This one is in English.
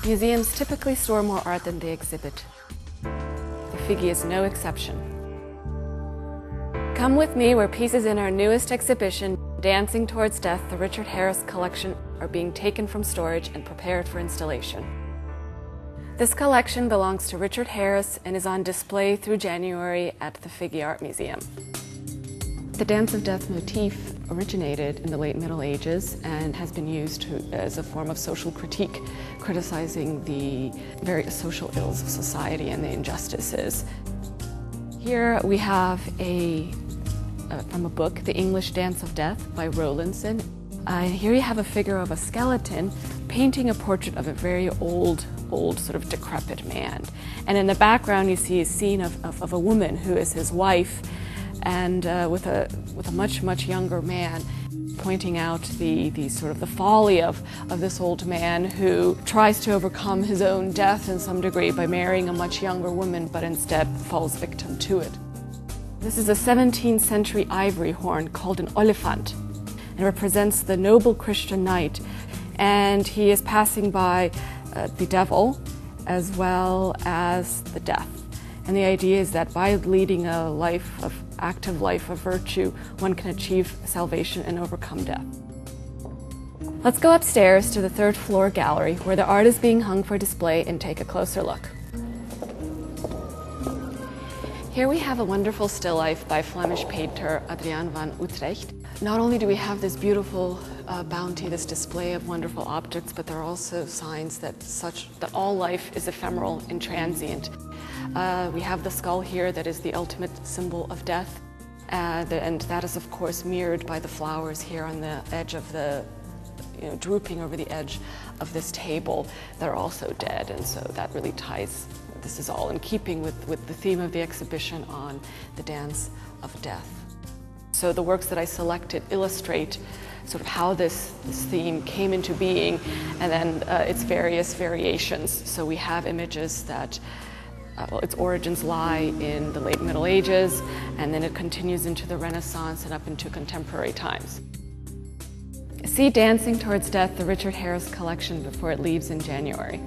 Museums typically store more art than they exhibit. The Figge is no exception. Come with me where pieces in our newest exhibition, Dancing Towards Death, the Richard Harris collection, are being taken from storage and prepared for installation. This collection belongs to Richard Harris and is on display through January at the Figge Art Museum. The Dance of Death motif originated in the late Middle Ages and has been used as a form of social critique, criticizing the various social ills of society and the injustices. Here we have from a book, The English Dance of Death by Rowlandson. Here you have a figure of a skeleton painting a portrait of a very old sort of decrepit man. And in the background you see a scene of a woman who is his wife, and with a much younger man, pointing out the sort of the folly of this old man who tries to overcome his own death in some degree by marrying a much younger woman, but instead falls victim to it. This is a 17th century ivory horn called an olifant. It represents the noble Christian knight, and he is passing by the devil as well as the death. And the idea is that by leading a active life of virtue, one can achieve salvation and overcome death. Let's go upstairs to the third floor gallery where the art is being hung for display and take a closer look. Here we have a wonderful still life by Flemish painter Adriaan van Utrecht. Not only do we have this beautiful bounty, this display of wonderful objects, but there are also signs that all life is ephemeral and transient. We have the skull here that is the ultimate symbol of death, and that is of course mirrored by the flowers here on the edge of the, drooping over the edge of this table that are also dead, and so that really ties. This is all in keeping with the theme of the exhibition on the dance of death. So the works that I selected illustrate sort of how this theme came into being, and then its various variations. So we have images that its origins lie in the late Middle Ages, and then it continues into the Renaissance and up into contemporary times. See Dancing Towards Death, the Richard Harris collection, before it leaves in January.